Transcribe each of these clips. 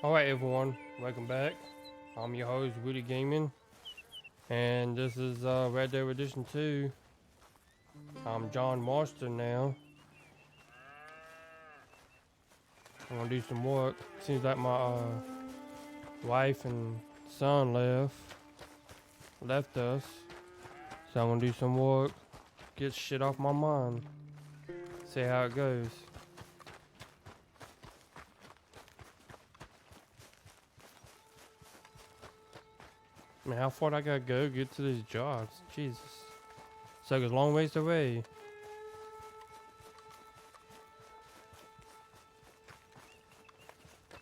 Alright everyone, welcome back. I'm your host Woody Gaming, and this is Red Dead Redemption 2. I'm John Marston now. I'm gonna do some work. Seems like my wife and son left us. So I'm gonna do some work, get shit off my mind, see how it goes. Man, how far I gotta go get to these jobs? Jesus. It's like a long ways away.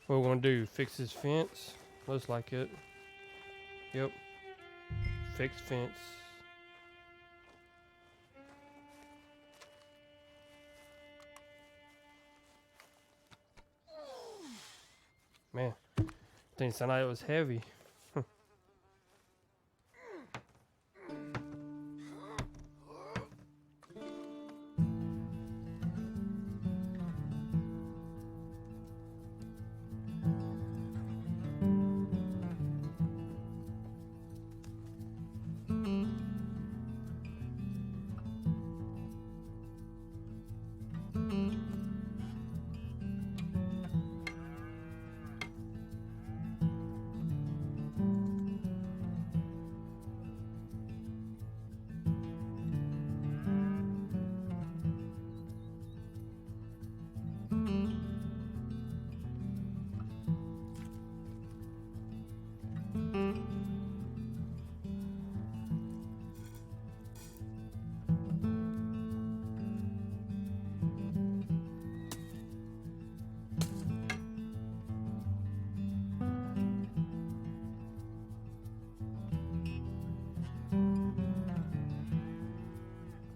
What we're gonna do? Fix this fence? Looks like it. Yep. Fixed fence. Man, didn't sound like it was heavy.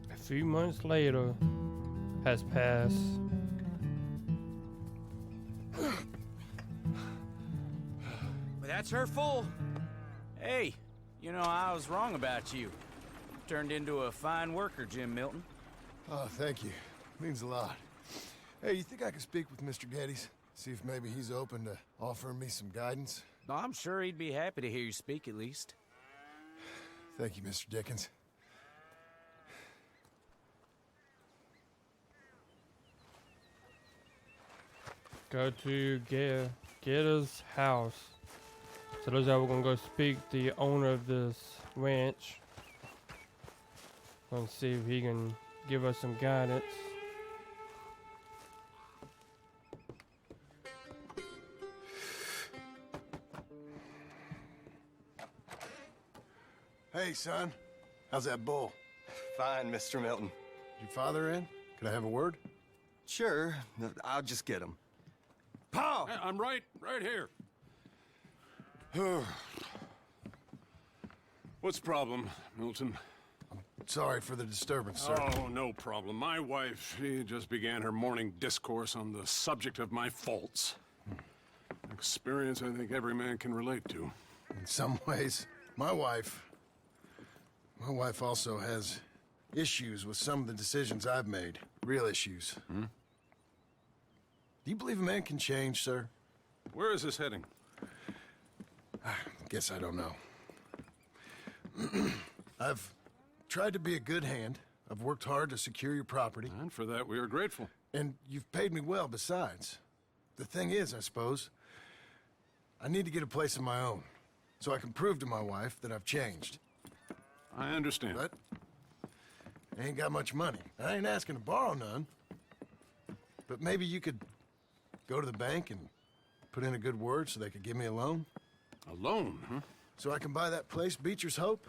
A few months later has passed. Well, that's her full. Hey, you know, I was wrong about you. Turned into a fine worker, Jim Milton. Oh, thank you. Means a lot. Hey, you think I could speak with Mr. Geddes? See if maybe he's open to offering me some guidance? I'm sure he'd be happy to hear you speak, at least. Thank you, Mr. Dickens. Go to Getter's house. So those are we're gonna go speak to the owner of this ranch. Gonna see if he can give us some guidance. Hey, son. How's that bull? Fine, Mr. Milton. Your father in? Could I have a word? Sure, I'll just get him. Paul! Hey, I'm right here. What's the problem, Milton? Sorry for the disturbance, sir. Oh, no problem. My wife, she just began her morning discourse on the subject of my faults. Experience I think every man can relate to. In some ways, my wife also has issues with some of the decisions I've made. Real issues. Hmm? Do you believe a man can change, sir? Where is this heading? Guess I don't know. I've tried to be a good hand. I've worked hard to secure your property. And for that, we are grateful. And you've paid me well besides. The thing is, I suppose, I need to get a place of my own, so I can prove to my wife that I've changed. I understand. But I ain't got much money. I ain't asking to borrow none. But maybe you could go to the bank and put in a good word so they could give me a loan? A loan, huh? So I can buy that place, Beecher's Hope?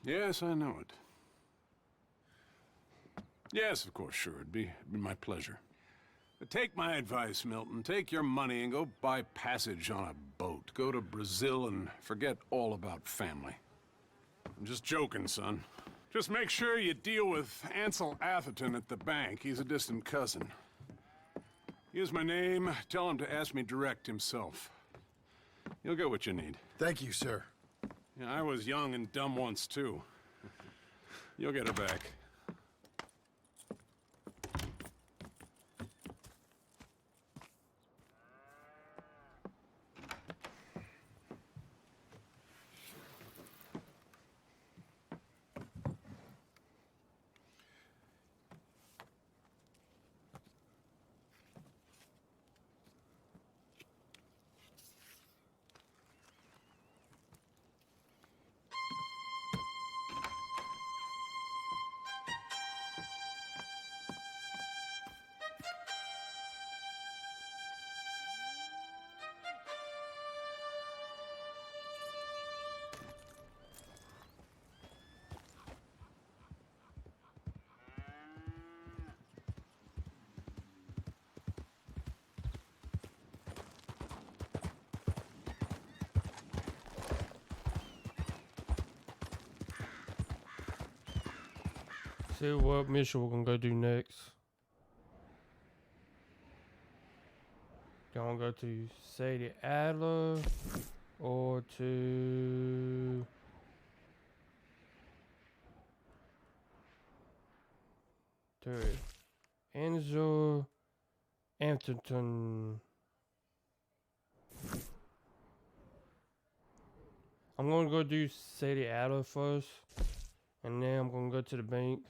Yes, I know it. Yes, of course, sure. It'd be my pleasure. But take my advice, Milton. Take your money and go buy passage on a boat. Go to Brazil and forget all about family. I'm just joking, son. Just make sure you deal with Ansel Atherton at the bank. He's a distant cousin. Use my name. Tell him to ask me direct himself. You'll get what you need. Thank you, sir. Yeah, I was young and dumb once, too. You'll get it back. See what mission we're gonna go do next. Gonna go to Sadie Adler or to Enzo Ampton. I'm gonna go do Sadie Adler first, and then I'm gonna go to the bank.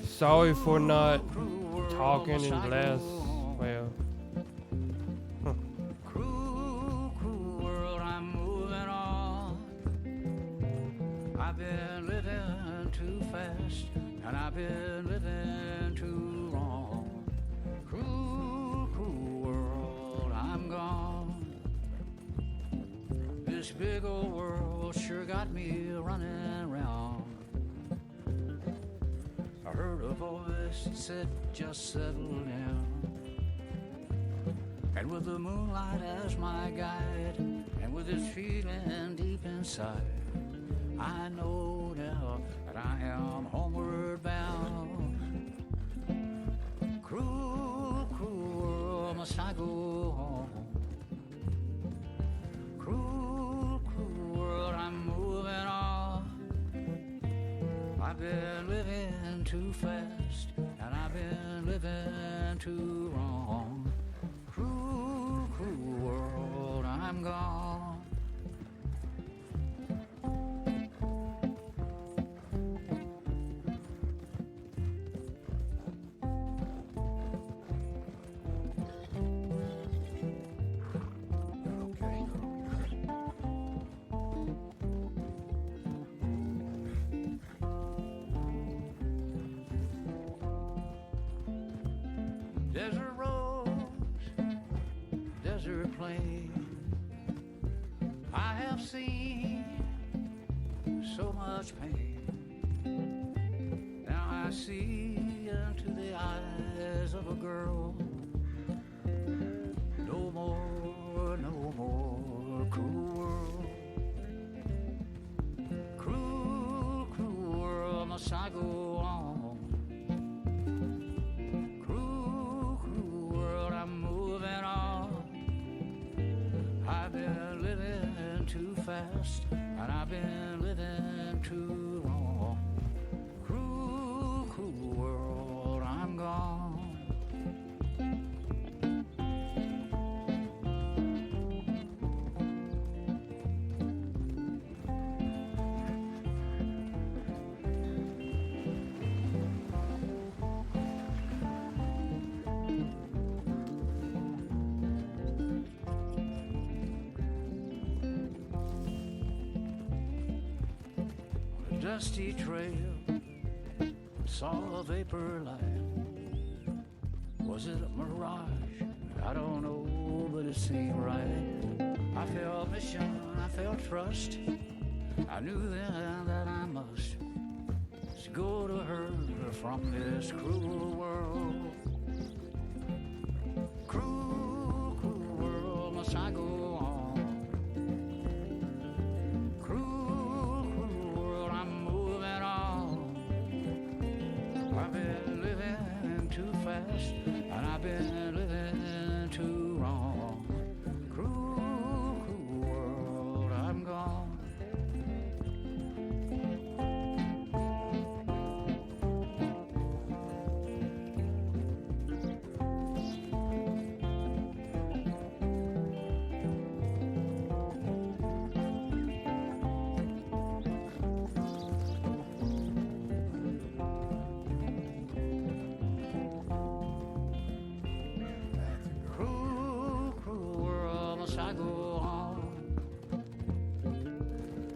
Sorry for not talking in the last, well. Cruel, cruel world, I'm moving on. I've been living too fast, and I've been living too wrong. Cruel, cruel world, I'm gone. This big old world sure got me running around. I heard a voice that said, just settle down. And with the moonlight as my guide, and with this feeling deep inside, I know now that I am homeward bound. Cruel, cruel world, must I go home? Cruel, cruel world, I'm moving on. I've been living too fast, and I've been living too wrong. Cruel, cruel world, I'm gone. Desert roads, desert plain, I have seen so much pain. Now I see into the eyes of a girl. No more, no more cruel world. Cruel, cruel world, must I go on? I've been living too fast, and I've been living too wrong. Cruel, cruel world, I'm gone. Dusty trail, saw a vapor light. Was it a mirage? I don't know, but it seemed right. I felt mission, I felt trust. I knew then that I must go to her from this cruel world. Cruel, cruel world, must I go on? I've been living too fast, and I've been living too wrong. Cruel, cruel world, I'm gone. I go on.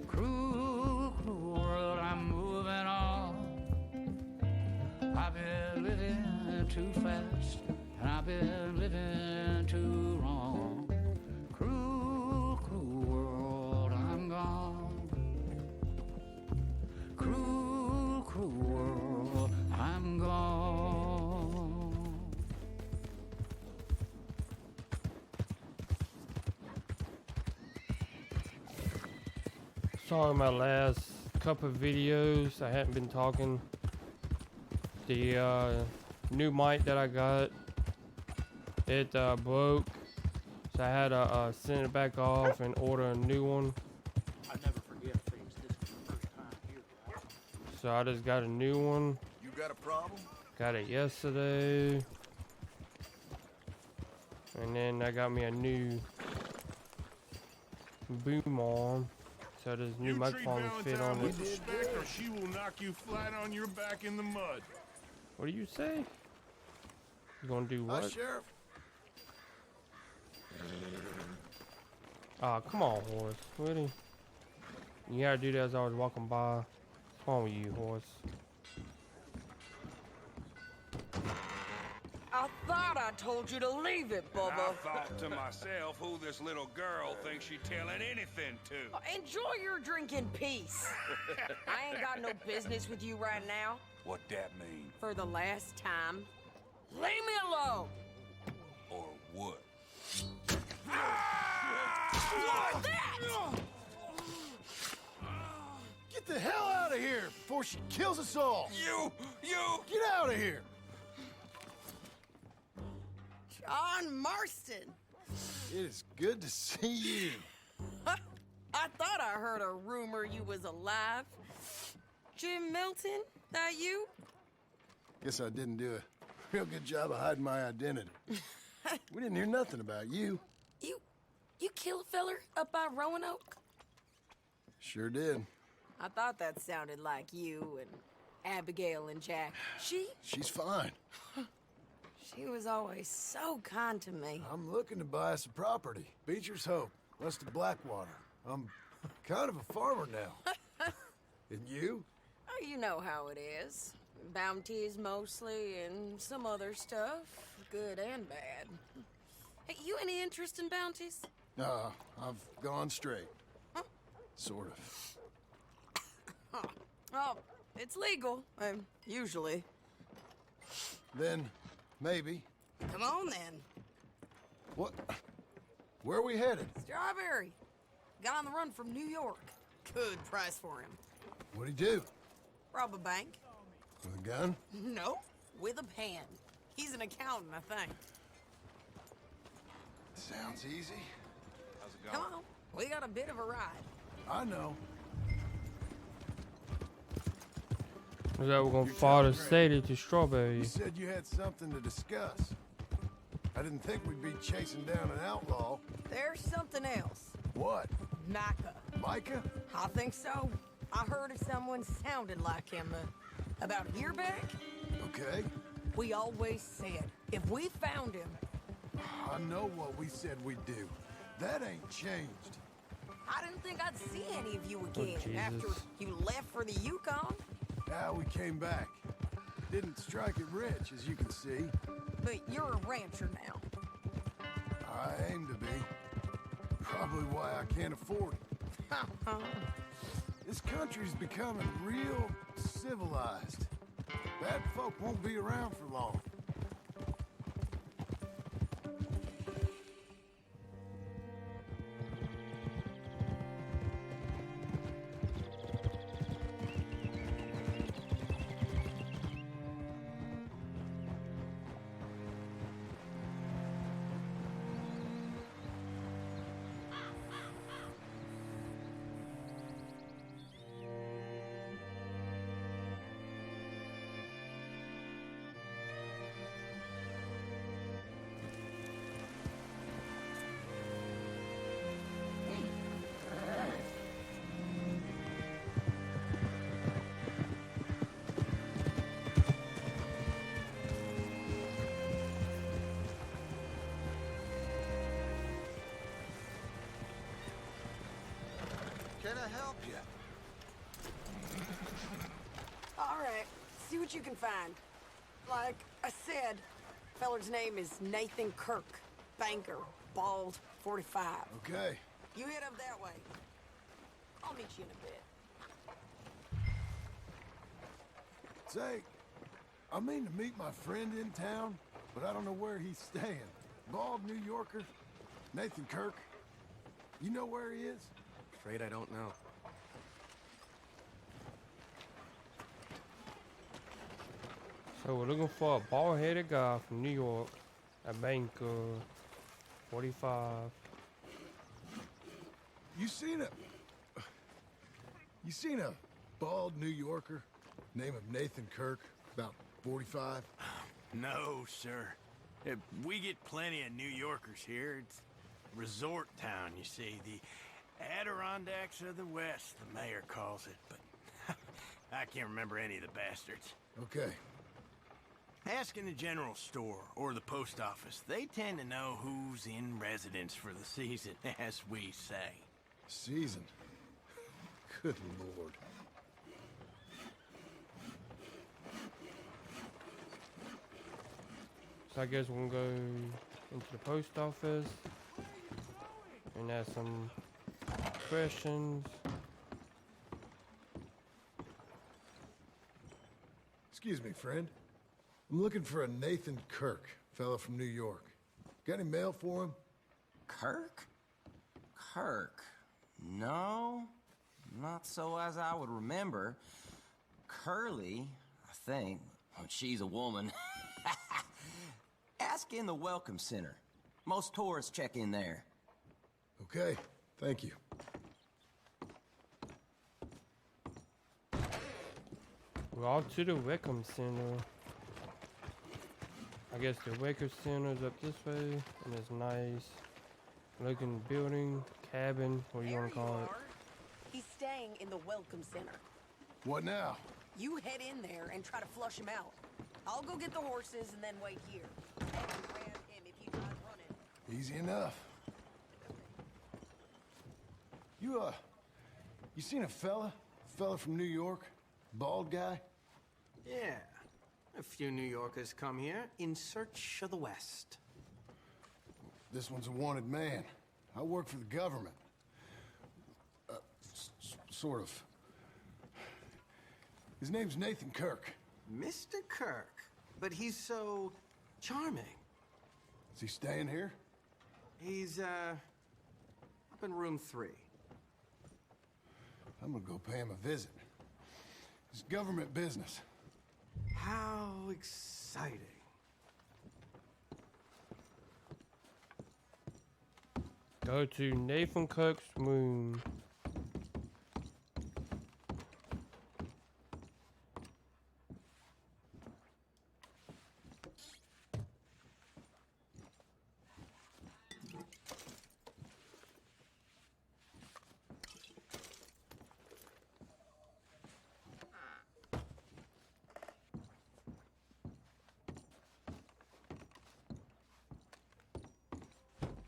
Cruel, cruel world, I'm moving on. I've been living too fast, and I've been living too wrong. Cruel, cruel world, I'm gone. Cruel, cruel world, I'm gone. talking about last couple of videos. I hadn't been talking. The new mic that I got, it broke. So I had to send it back off and order a new one. I never forget things. This is the first time here, guys. So I just got a new one. You got a problem? Got it yesterday. And then I got me a new boom arm. So this new microphone will fit on it. Respect or she will knock you flat on your back in the mud. What do you say? You gonna do Hi, what? Sheriff. Ah, come on, horse. Really? You gotta do that as I was walking by. What's wrong with you, horse? I thought I told you to leave it, I Bubba. thought to myself who this little girl thinks she telling anything to. Enjoy your drink in peace. I ain't got no business with you right now. What that mean? For the last time, leave me alone. Or what? What's that? Get the hell out of here before she kills us all. You! Get out of here. John Marston. It is good to see you. I thought I heard a rumor you was alive. Jim Milton, that you? Guess I didn't do a real good job of hiding my identity. We didn't hear nothing about you. You kill a feller up by Roanoke? Sure did. I thought that sounded like you and Abigail and Jack. She's fine. She was always so kind to me. I'm looking to buy us a property. Beecher's Hope, west of Blackwater. I'm kind of a farmer now. And you? Oh, you know how it is. Bounties mostly and some other stuff, good and bad. Hey, you any interest in bounties? I've gone straight. Huh? Sort of. Oh, it's legal, usually. Then, maybe. Come on then. What? Where are we headed? Strawberry. Got on the run from New York. Good price for him. What'd he do? Rob a bank? With a gun? No, with a pen. He's an accountant, I think. Sounds easy. How's it Come on, we got a bit of a ride. I know. Is that we're gonna You're follow the telling city to Strawberry? You said you had something to discuss. I didn't think we'd be chasing down an outlaw. There's something else. What? Micah. Micah? I think so. I heard of someone sounded like him about a year back. Okay. We always said, if we found him, I know what we said we'd do. That ain't changed. I didn't think I'd see any of you again Jesus. after you left for the Yukon. Now we came back. Didn't strike it rich, as you can see. But you're a rancher now. I aim to be. Probably why I can't afford it. This country's becoming real civilized. Bad folk won't be around for long. Can I help you? All right, see what you can find. Like I said, feller's name is Nathan Kirk. Banker, bald, 45. Okay. You head up that way. I'll meet you in a bit. Say, I mean to meet my friend in town, but I don't know where he's staying. Bald New Yorker, Nathan Kirk. You know where he is? Afraid I don't know. So we're looking for a bald-headed guy from New York, a banker, 45. You seen a bald New Yorker, name of Nathan Kirk, about 45? No, sir. We get plenty of New Yorkers here. It's a resort town, you see. The Adirondacks of the West, the mayor calls it, but I can't remember any of the bastards. Okay. Ask in the general store or the post office. They tend to know who's in residence for the season, as we say. Season. Good lord. So I guess we'll go into the post office and ask some questions. Excuse me, friend. I'm looking for a Nathan Kirk, fella from New York. Got any mail for him? Kirk? Kirk? No, not so as I would remember. Curly, I think. Oh, she's a woman. Ask in the Welcome Center. Most tourists check in there. Okay, thank you. We're off to the Welcome Center. I guess the Welcome Center is up this way, and it's nice looking building, cabin, what you want to call it. He's staying in the Welcome Center. What now? You head in there and try to flush him out. I'll go get the horses and then wait here. And grab him if he tries running. Easy enough. You seen a fella? Fella from New York? Bald guy? Yeah. A few New Yorkers come here in search of the West. This one's a wanted man. I work for the government. Sort of. His name's Nathan Kirk. Mr. Kirk. But he's so charming. Is he staying here? He's, up in room 3. I'm gonna go pay him a visit. It's government business. How exciting. Go to Nathan Kirk's room.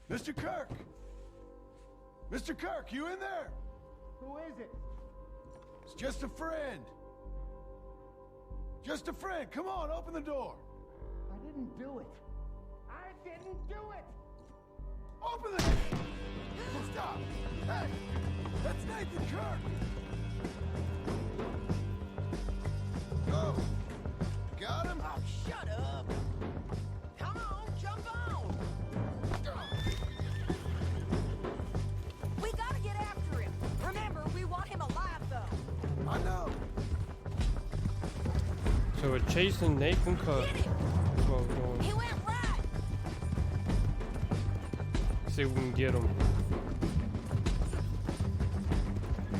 Mr. Kirk! Mr. Kirk, you in there? Who is it? It's just a friend. Just a friend. Come on, open the door. I didn't do it. I didn't do it! Open the... Stop! Hey! That's Nathan Kirk! Oh! Got him? Oh, shut up! Come on, jump on! We gotta get after him. Remember, we want him alive, though. I know. So we're chasing Nathan Kirk. Get him! That's what we're doing. He went right! See if we can get him.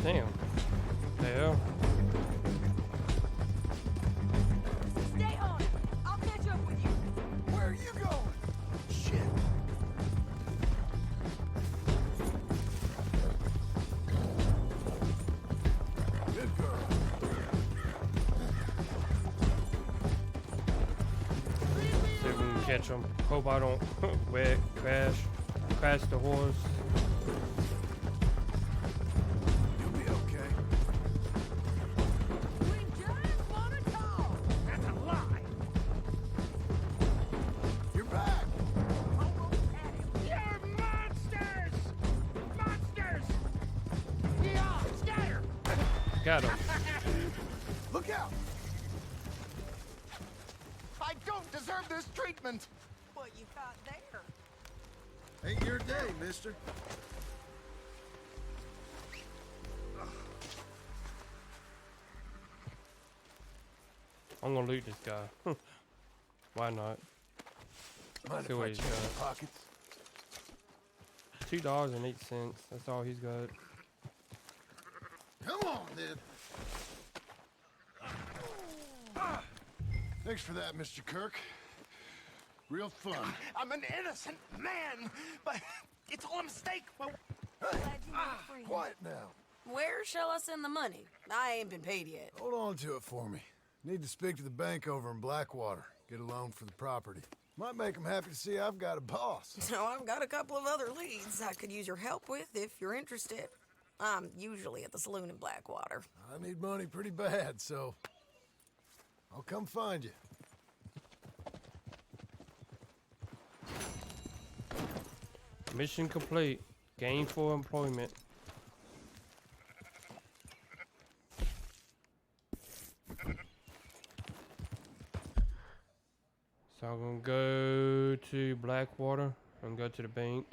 Damn. There. Stay on him. I'll catch up with you. Where are you going? Shit. Good girl. See if we can catch him. Hope I don't crash the horse. You'll be okay. We just want to talk. That's a lie. You're back. Almost had him. You're monsters! Monsters! Yeah, scatter! Got him. Look out. I don't deserve this treatment! What you thought there? Ain't your day, mister. I'm gonna loot this guy. Why not? Mind See if what I he's check got. the pockets? $2.08. That's all he's got. Come on, then. Thanks for that, Mr. Kirk. Real fun. I'm an innocent man, but it's all a mistake. Well, Glad you made friends. Quiet now. Where shall I send the money? I ain't been paid yet. Hold on to it for me. Need to speak to the bank over in Blackwater. Get a loan for the property. Might make them happy to see I've got a boss. So I've got a couple of other leads I could use your help with if you're interested. I'm usually at the saloon in Blackwater. I need money pretty bad, so I'll come find you. Mission complete. Gainful employment. So I'm gonna go to Blackwater and go to the bank.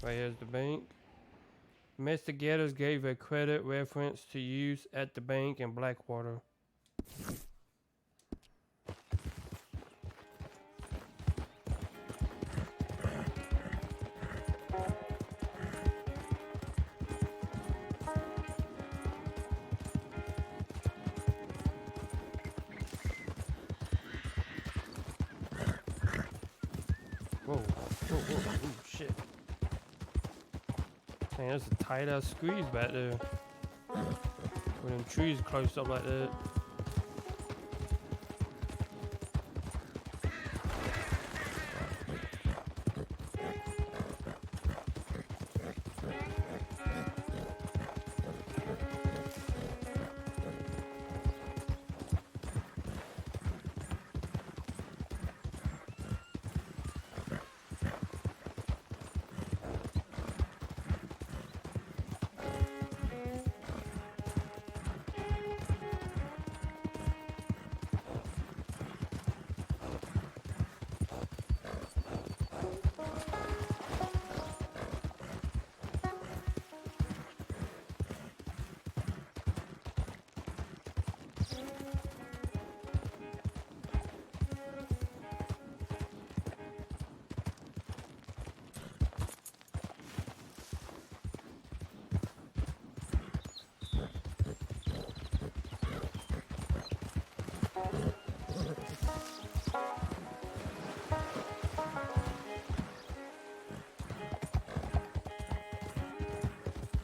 Right here's the bank. Investigators gave a credit reference to use at the bank in Blackwater. Whoa, whoa, whoa, ooh, shit. Man, there's a tight ass squeeze back there. With them trees close up like that.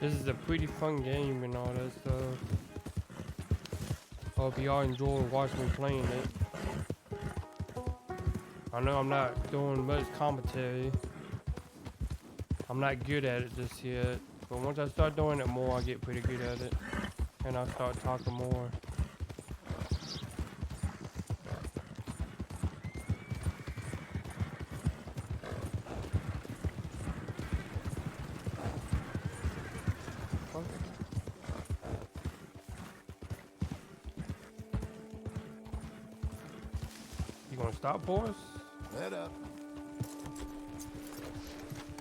This is a pretty fun game and all that stuff. Hope y'all enjoy watching me playing it. I know I'm not doing much commentary. I'm not good at it just yet. But once I start doing it more, I get pretty good at it. And I start talking more. You gonna stop for us? Let up.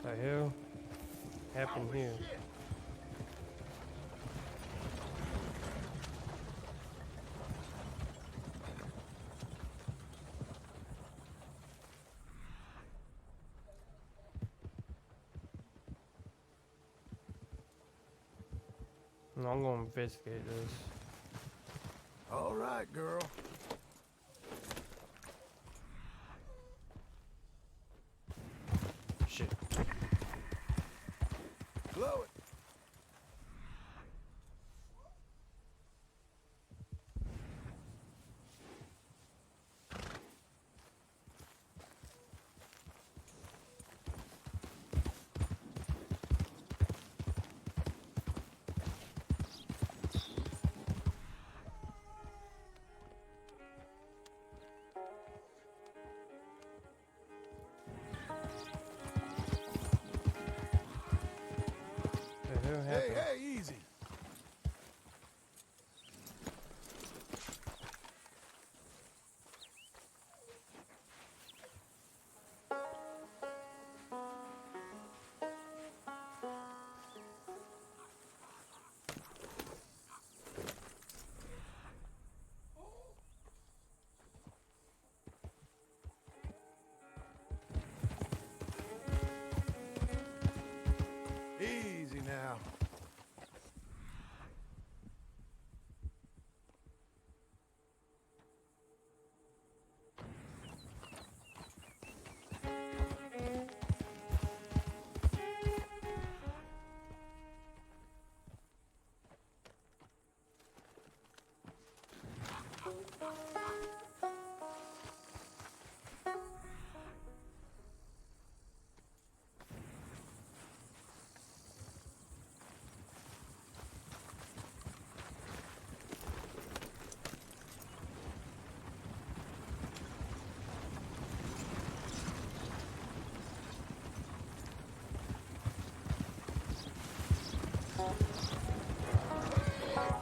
The hell happened here? No, I'm gonna investigate this. All right, girl. Shit. Blow it. The hell Hey, happened? hey, easy.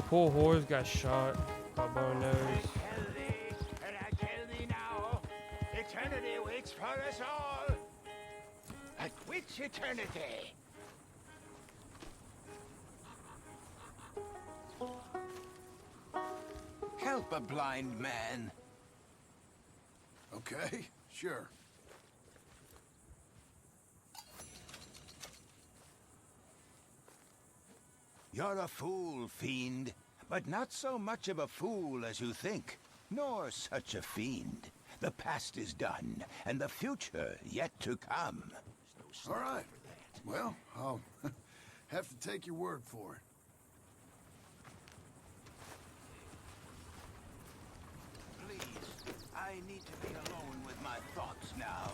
Poor horse got shot by Bone Nose. And I tell thee now, eternity waits for us all. At which eternity? Help a blind man. Okay, sure. You're a fool, fiend. But not so much of a fool as you think. Nor such a fiend. The past is done, and the future yet to come. All right. Well, I'll have to take your word for it. Please, I need to be alone with my thoughts now.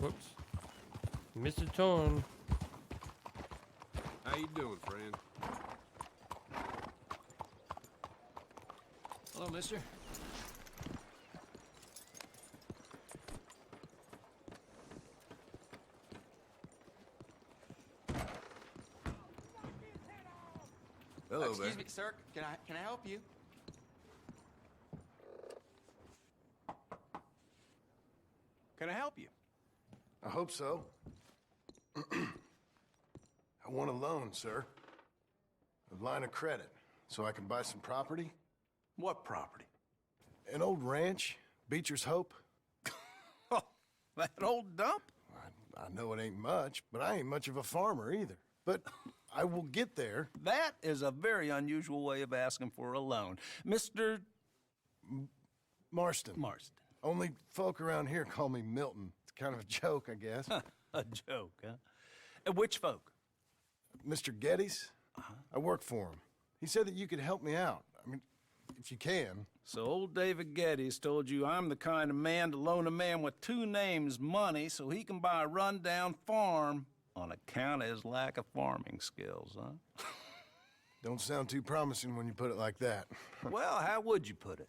Whoops. Mr. Torn. How you doing, friend? Hello, mister. Hello Excuse me, sir. Can I help you? Can I help you? I hope so. I want a loan, sir. A line of credit, so I can buy some property. What property? An old ranch, Beecher's Hope. Oh, that old dump? I know it ain't much, but I ain't much of a farmer either. But I will get there. That is a very unusual way of asking for a loan. Mr. Marston. Marston. Only folk around here call me Milton. It's kind of a joke, I guess. A joke, huh? And which folk? Mr. Geddes. I work for him. He said that you could help me out. I mean, if you can. So old David Geddes told you I'm the kind of man to loan a man with two names money so he can buy a rundown farm on account of his lack of farming skills, huh? Don't sound too promising when you put it like that. Well, how would you put it?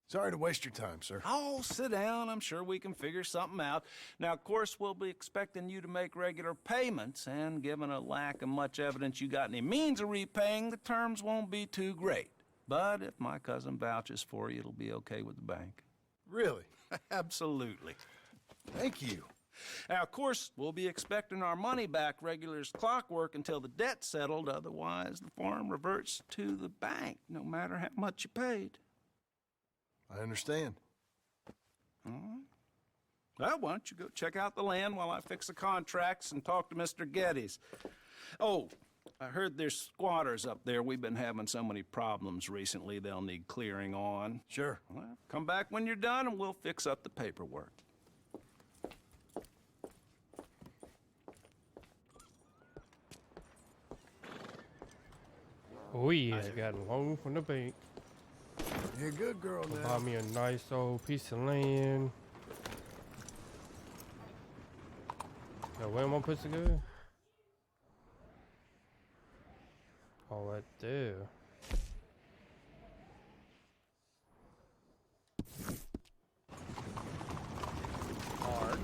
Sorry to waste your time, sir. Oh, sit down. I'm sure we can figure something out. Now, of course, we'll be expecting you to make regular payments, and given a lack of much evidence you got any means of repaying, the terms won't be too great. But if my cousin vouches for you, it'll be okay with the bank. Really? Absolutely. Thank you. Now, of course, we'll be expecting our money back regular as clockwork until the debt's settled. Otherwise, the farm reverts to the bank, no matter how much you paid. I understand. All right. Well, why don't you go check out the land while I fix the contracts and talk to Mr. Geddes. Oh, I heard there's squatters up there. We've been having so many problems recently, they'll need clearing on. Sure. Well, come back when you're done and we'll fix up the paperwork. Oh yeah, got a loan from the bank. You're a good girl now. Buy me a nice old piece of land. Now, where am I supposed to go? Oh, right there. Hard.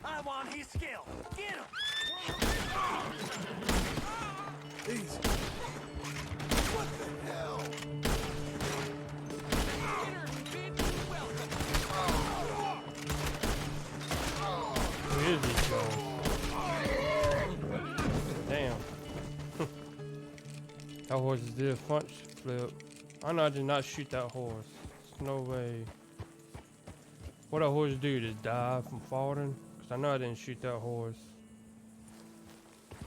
I want his skill. Get him! Easy. What the hell? Who is this guy? Damn. That horse did a front flip. I know I did not shoot that horse. There's no way. What that horse do? Just die from falling? Cause I know I didn't shoot that horse.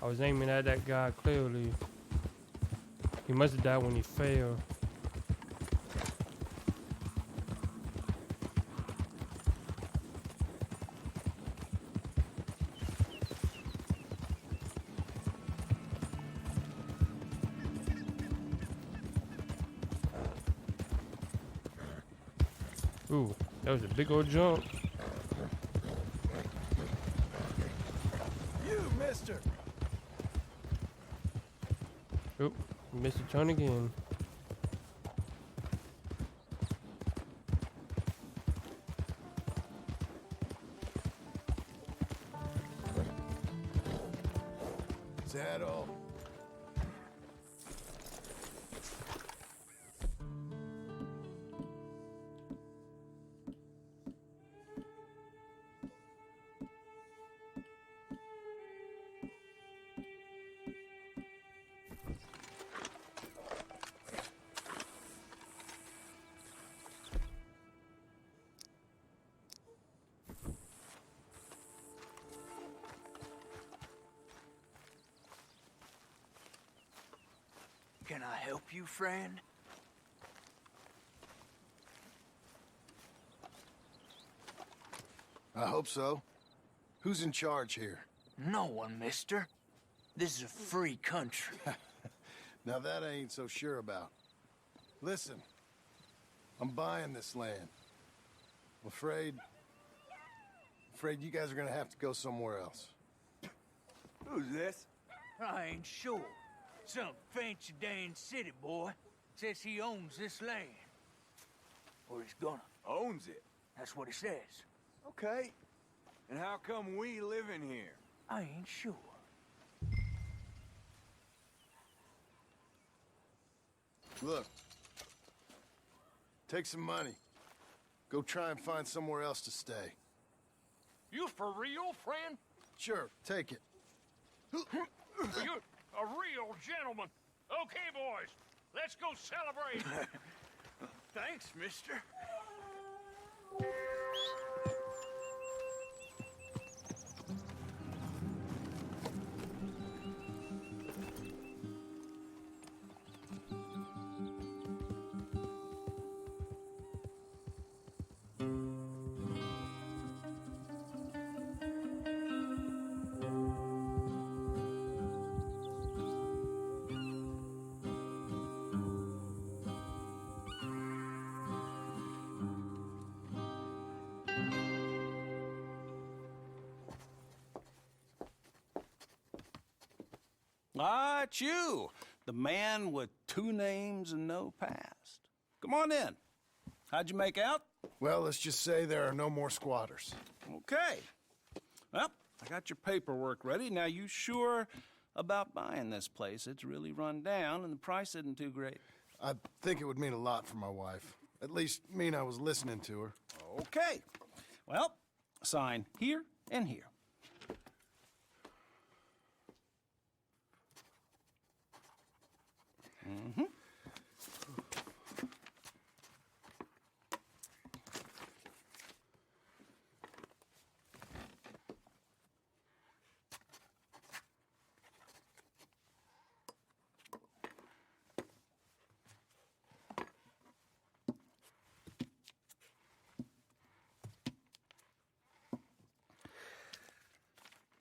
I was aiming at that guy clearly. He must have died when he fell. Ooh, that was a big old jump. You, mister! Oop, missed a turn again. Is that all? Can I help you, friend? I hope so. Who's in charge here? No one, mister. This is a free country. Now that I ain't so sure about. Listen, I'm buying this land. I'm afraid you guys are gonna have to go somewhere else. Who's this? I ain't sure. Some fancy Dan city boy says he owns this land. Or he's gonna. Owns it. That's what he says. Okay. And how come we live in here? I ain't sure. Look. Take some money. Go try and find somewhere else to stay. You for real, friend? Sure, take it. You're a real gentleman. Okay, boys, let's go celebrate. Thanks, mister. Ah, it's you, the man with 2 names and no past. Come on in. How'd you make out? Well, let's just say there are no more squatters. Okay. Well, I got your paperwork ready. Now, you sure about buying this place? It's really run down, and the price isn't too great. I think it would mean a lot for my wife. At least mean I was listening to her. Okay. Well, sign here and here. Mm-hmm.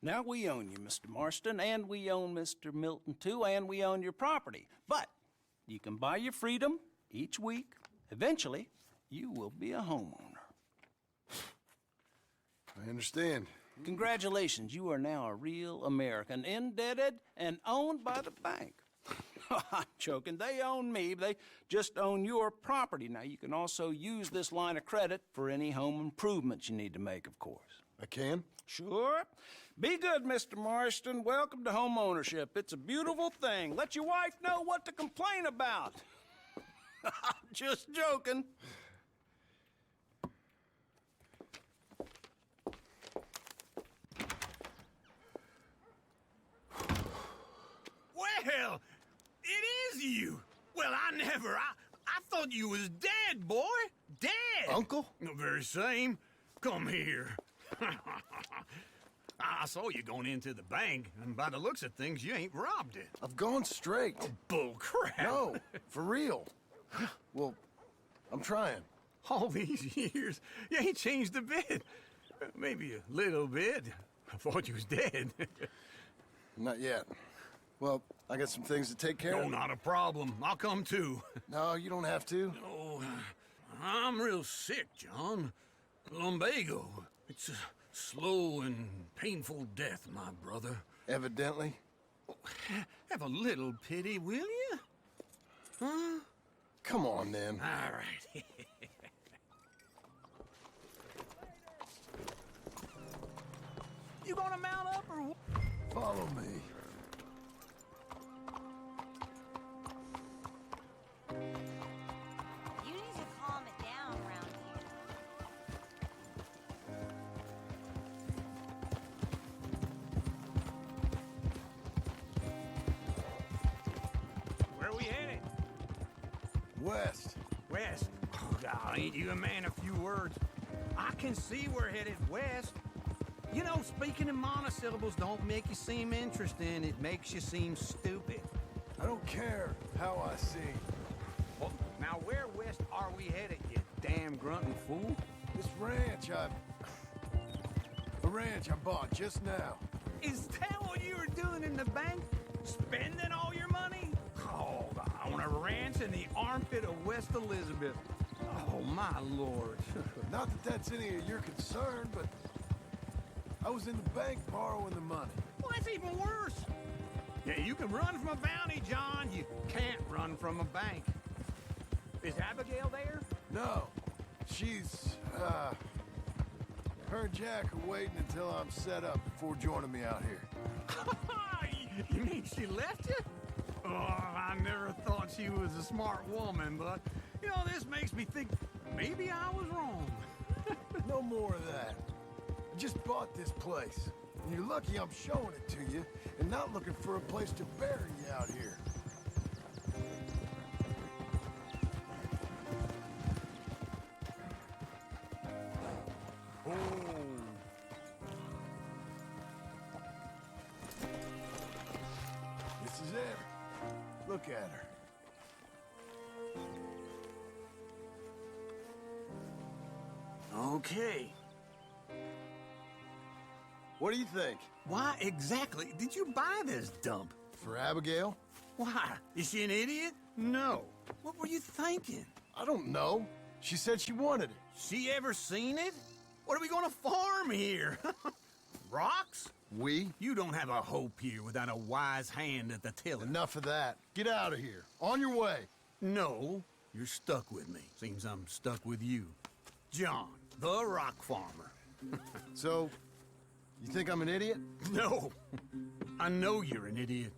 Now we own you, Mr. Marston, and we own Mr. Milton, too, and we own your property. But you can buy your freedom each week. Eventually, you will be a homeowner. I understand. Congratulations, you are now a real American, indebted and owned by the bank. I'm joking, they own me, they just own your property. Now, you can also use this line of credit for any home improvements you need to make, of course. I can? Sure. Be good, Mr. Marston. Welcome to home ownership. It's a beautiful thing. Let your wife know what to complain about. Just joking. Well, it is you. Well, I thought you was dead, boy. Dead. Uncle? The very same. Come here. I saw you going into the bank, and by the looks of things, you ain't robbed it. I've gone straight. Bull crap. No, for real. Well, I'm trying. All these years, you ain't changed a bit. Maybe a little bit. I thought you was dead. Not yet. Well, I got some things to take care No, of. not a problem. I'll come too. No, you don't have to. Oh, I'm real sick, John. Lumbago. It's a slow and painful death, my brother. Evidently. Have a little pity, will you? Huh? Come on, then. All right. You gonna mount up or what? Follow me. You need to calm it down around here. Where we headed? West. West. Oh, God, ain't you a man of few words? I can see we're headed west. You know, speaking in monosyllables don't make you seem interesting. It makes you seem stupid. I don't care how I sing. Well, now where west are we headed, you damn grunting fool? This ranch I bought just now. Is that what you were doing in the bank? Spending all your money? Oh, on a ranch in the armpit of West Elizabeth. Oh, my lord. Not that that's any of your concern, but I was in the bank borrowing the money. Well, that's even worse. Yeah, you can run from a bounty, John. You can't run from a bank. Is Abigail there? No. She's, her and Jack are waiting until I'm set up before joining me out here. You mean she left you? Oh, I never thought she was a smart woman, but, you know, this makes me think maybe I was wrong. No more of that. I just bought this place. And you're lucky I'm showing it to you and not looking for a place to bury you out here. Oh. This is it. Look at her. Okay. What do you think? Why exactly did you buy this dump? For Abigail? Why? Is she an idiot? No. What were you thinking? I don't know. She said she wanted it. She ever seen it? What are we gonna farm here? Rocks? We? You don't have a hope here without a wise hand at the tiller. Enough of that. Get out of here. On your way. No, you're stuck with me. Seems I'm stuck with you. John, the rock farmer. So, you think I'm an idiot? No. I know you're an idiot.